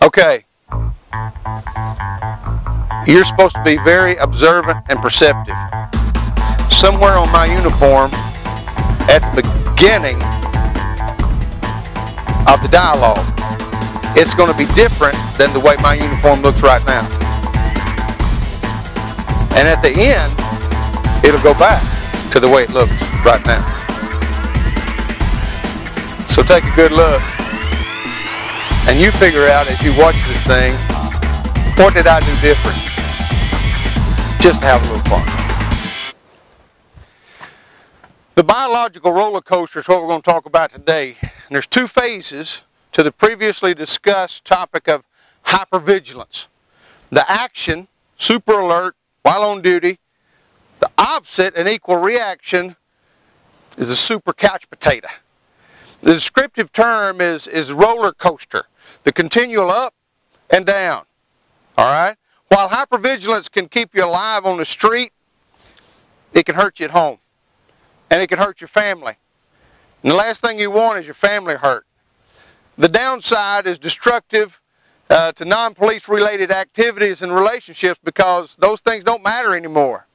Okay. You're supposed to be very observant and perceptive. Somewhere on my uniform, at the beginning of the dialogue, it's going to be different than the way my uniform looks right now. And at the end, it'll go back to the way it looks right now. So take a good look, and you figure out as you watch this thing, what did I do different? Just to have a little fun. The biological roller coaster is what we're going to talk about today. And there's two phases to the previously discussed topic of hypervigilance. The action, super alert, while on duty. The opposite and equal reaction is a super couch potato. The descriptive term is roller coaster, the continual up and down. All right? While hypervigilance can keep you alive on the street, it can hurt you at home. And it can hurt your family. And the last thing you want is your family hurt. The downside is destructive to non-police related activities and relationships because those things don't matter anymore.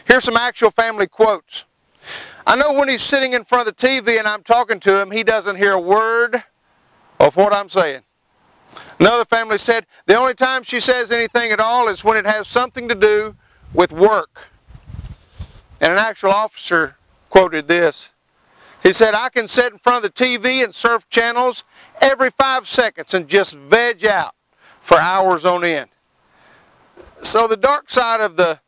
Here's some actual family quotes. I know when he's sitting in front of the TV and I'm talking to him, he doesn't hear a word of what I'm saying. Another family said, the only time she says anything at all is when it has something to do with work. And an actual officer quoted this. He said, I can sit in front of the TV and surf channels every 5 seconds and just veg out for hours on end. So the dark side of the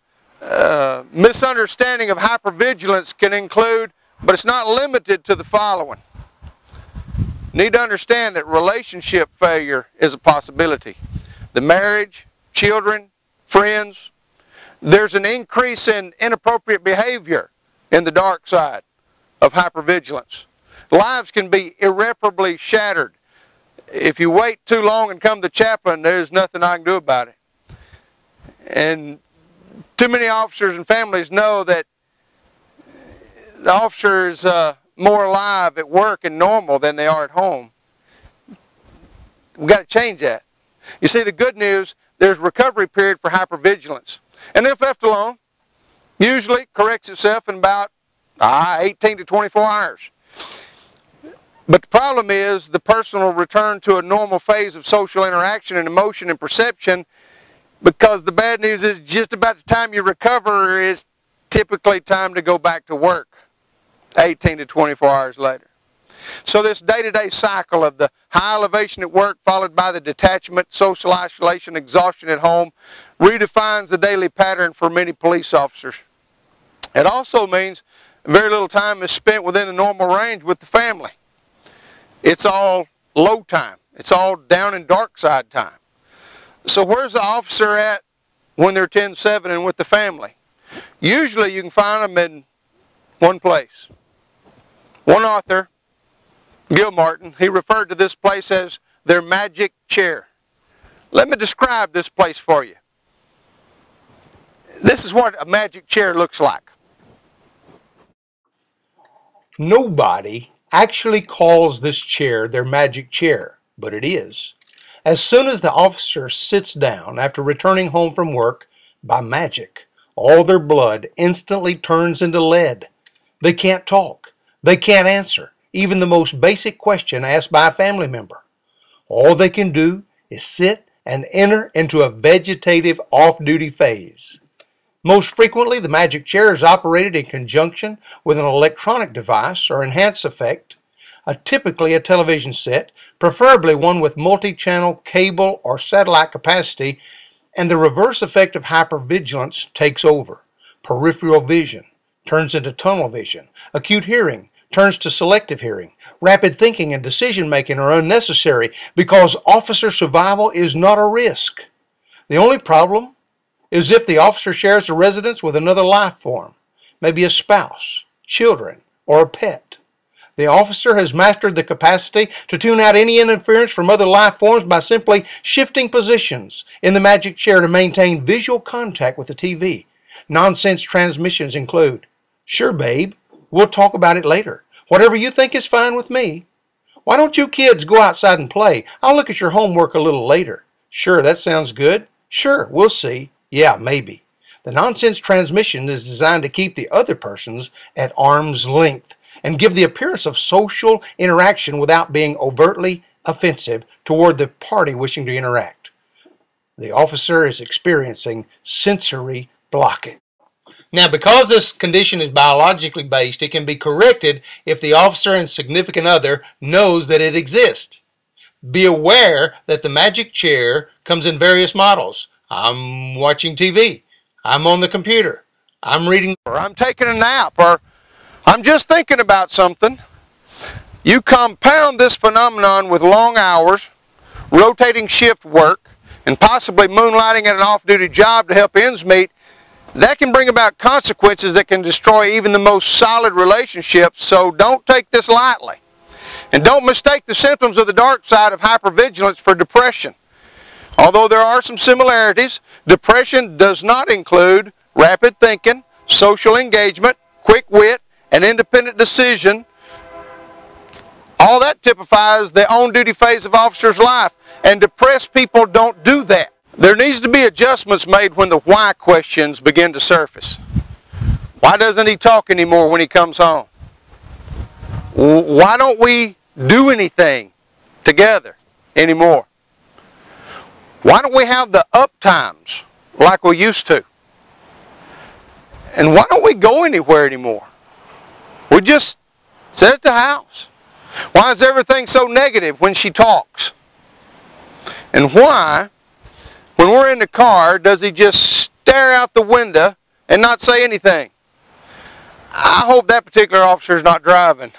misunderstanding of hypervigilance can include, but it's not limited to the following. You need to understand that relationship failure is a possibility. The marriage, children, friends, there's an increase in inappropriate behavior in the dark side of hypervigilance. Lives can be irreparably shattered. If you wait too long and come to chaplain, there's nothing I can do about it. And too many officers and families know that the officer is more alive at work and normal than they are at home. We've got to change that. You see, the good news, there's a recovery period for hypervigilance. And if left alone, usually corrects itself in about 18 to 24 hours. But the problem is the person will return to a normal phase of social interaction and emotion and perception, because the bad news is just about the time you recover is typically time to go back to work, 18 to 24 hours later. So this day-to-day cycle of the high elevation at work followed by the detachment, social isolation, exhaustion at home redefines the daily pattern for many police officers. It also means very little time is spent within the normal range with the family. It's all low time. It's all down and dark side time. So where's the officer at when they're 10-7 and with the family? Usually you can find them in one place. One author, Gil Martin, he referred to this place as their magic chair. Let me describe this place for you. This is what a magic chair looks like. Nobody actually calls this chair their magic chair, but it is. As soon as the officer sits down after returning home from work, by magic, all their blood instantly turns into lead. They can't talk. They can't answer even the most basic question asked by a family member. All they can do is sit and enter into a vegetative off-duty phase. Most frequently, the magic chair is operated in conjunction with an electronic device or enhanced effect, typically a television set, preferably one with multi-channel cable or satellite capacity, and the reverse effect of hypervigilance takes over. Peripheral vision turns into tunnel vision. Acute hearing turns to selective hearing. Rapid thinking and decision-making are unnecessary because officer survival is not a risk. The only problem is if the officer shares a residence with another life form, maybe a spouse, children, or a pet. The officer has mastered the capacity to tune out any interference from other life forms by simply shifting positions in the magic chair to maintain visual contact with the TV. Nonsense transmissions include, "Sure, babe, we'll talk about it later. Whatever you think is fine with me. Why don't you kids go outside and play? I'll look at your homework a little later. Sure, that sounds good. Sure, we'll see. Yeah, maybe. The nonsense transmission is designed to keep the other persons at arm's length and give the appearance of social interaction without being overtly offensive toward the party wishing to interact. The officer is experiencing sensory blocking. Now, because this condition is biologically based, it can be corrected if the officer and significant other knows that it exists. Be aware that the magic chair comes in various models. I'm watching TV. I'm on the computer. I'm reading. Or I'm taking a nap, or I'm just thinking about something. You compound this phenomenon with long hours, rotating shift work, and possibly moonlighting at an off-duty job to help ends meet. That can bring about consequences that can destroy even the most solid relationships, so don't take this lightly. And don't mistake the symptoms of the dark side of hypervigilance for depression. Although there are some similarities, depression does not include rapid thinking, social engagement, quick wit, and independent decision. All that typifies the on-duty phase of officer's life, and depressed people don't do that. There needs to be adjustments made when the why questions begin to surface. Why doesn't he talk anymore when he comes home? Why don't we do anything together anymore? Why don't we have the up times like we used to? And why don't we go anywhere anymore? We just sit at the house. Why is everything so negative when she talks? And why, when we're in the car, does he just stare out the window and not say anything? I hope that particular officer is not driving,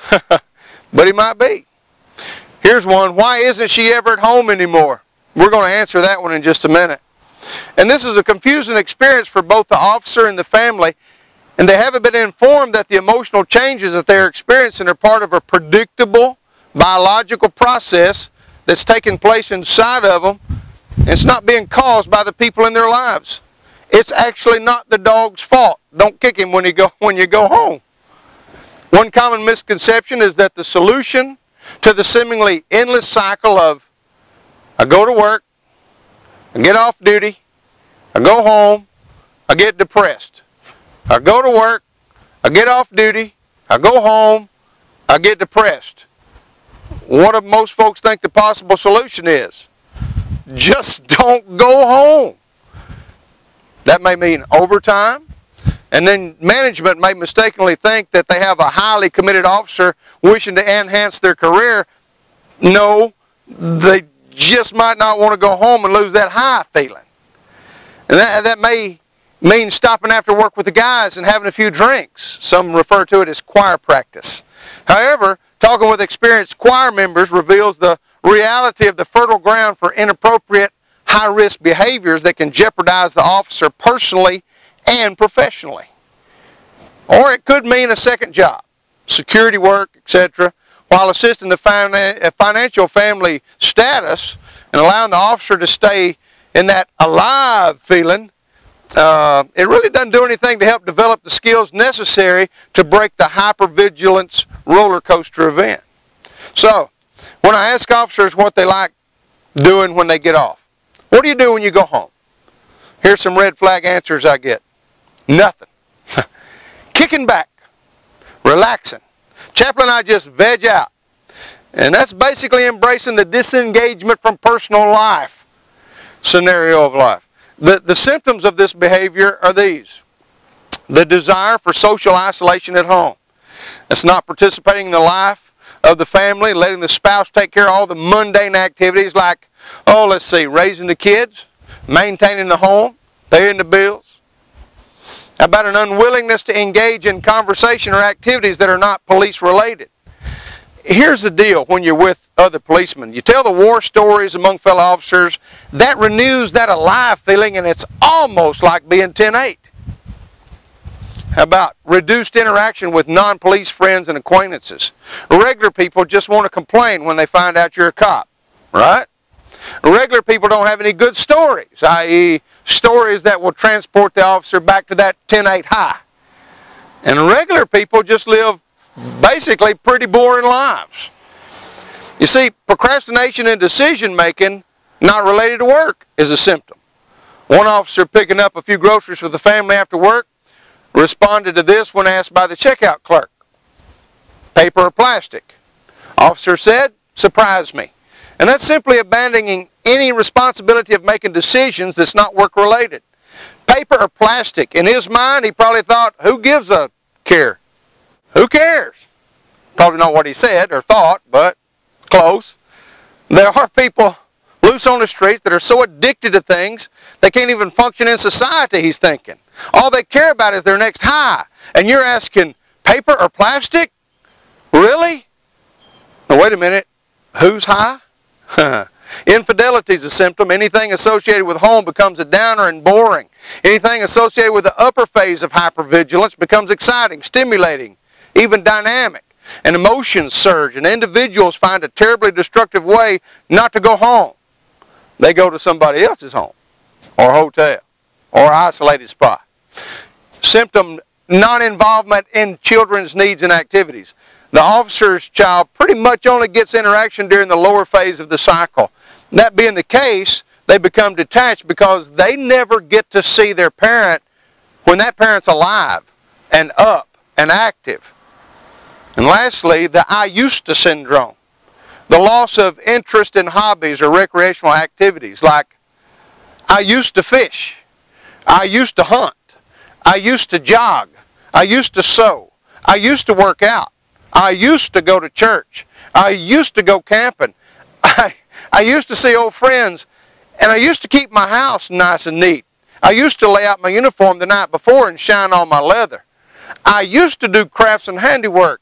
but he might be. Here's one. Why isn't she ever at home anymore? We're going to answer that one in just a minute. And this is a confusing experience for both the officer and the family, and they haven't been informed that the emotional changes that they're experiencing are part of a predictable biological process that's taking place inside of them. It's not being caused by the people in their lives. It's actually not the dog's fault. Don't kick him when you go home. One common misconception is that the solution to the seemingly endless cycle of I go to work, I get off duty, I go home, I get depressed. I go to work, I get off duty, I go home, I get depressed. What do most folks think the possible solution is? Just don't go home. That may mean overtime, and then management may mistakenly think that they have a highly committed officer wishing to enhance their career. No, they just might not want to go home and lose that high feeling. And that may mean stopping after work with the guys and having a few drinks. Some refer to it as choir practice. However, talking with experienced choir members reveals the reality of the fertile ground for inappropriate, high-risk behaviors that can jeopardize the officer personally and professionally. Or it could mean a second job, security work, etc., while assisting the financial family status and allowing the officer to stay in that alive feeling. It really doesn't do anything to help develop the skills necessary to break the hypervigilance roller coaster event. So, when I ask officers what they like doing when they get off, what do you do when you go home? Here's some red flag answers I get. Nothing. Kicking back. Relaxing. Chaplain and I just veg out. And that's basically embracing the disengagement from personal life scenario of life. The symptoms of this behavior are these. The desire for social isolation at home. It's not participating in the life of the family, letting the spouse take care of all the mundane activities like, raising the kids, maintaining the home, paying the bills. How about an unwillingness to engage in conversation or activities that are not police related? Here's the deal when you're with other policemen. You tell the war stories among fellow officers. That renews that alive feeling, and it's almost like being 10-8. How about reduced interaction with non-police friends and acquaintances? Regular people just want to complain when they find out you're a cop, right? Regular people don't have any good stories, i.e. stories that will transport the officer back to that 10-8 high. And regular people just live basically pretty boring lives. You see, procrastination and decision making not related to work is a symptom. One officer picking up a few groceries for the family after work responded to this when asked by the checkout clerk. Paper or plastic? Officer said, surprise me. And that's simply abandoning any responsibility of making decisions that's not work related. Paper or plastic? In his mind, he probably thought, who gives a care? Who cares? Probably not what he said or thought, but close. There are people loose on the streets that are so addicted to things they can't even function in society, he's thinking. All they care about is their next high. And you're asking, paper or plastic? Really? Now wait a minute. Who's high? Infidelity is a symptom. Anything associated with home becomes a downer and boring. Anything associated with the upper phase of hypervigilance becomes exciting, stimulating, even dynamic. And emotions surge, and individuals find a terribly destructive way not to go home. They go to somebody else's home, or hotel, or isolated spot. Symptom, non-involvement in children's needs and activities. The officer's child pretty much only gets interaction during the lower phase of the cycle. That being the case, they become detached because they never get to see their parent when that parent's alive and up and active. And lastly, the I used to syndrome. The loss of interest in hobbies or recreational activities like, I used to fish, I used to hunt, I used to jog, I used to sew, I used to work out, I used to go to church, I used to go camping, I used to see old friends, and I used to keep my house nice and neat. I used to lay out my uniform the night before and shine all my leather. I used to do crafts and handiwork.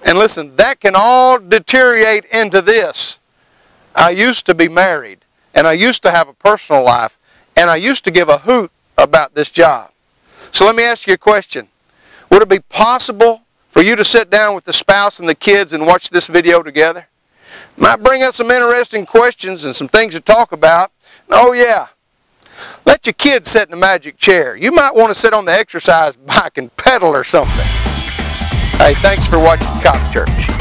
And listen, that can all deteriorate into this. I used to be married, and I used to have a personal life, and I used to give a hoot about this job. So let me ask you a question. Would it be possible for you to sit down with the spouse and the kids and watch this video together? Might bring up some interesting questions and some things to talk about. Oh yeah, let your kids sit in the magic chair. You might want to sit on the exercise bike and pedal or something. Hey, thanks for watching COPchurch.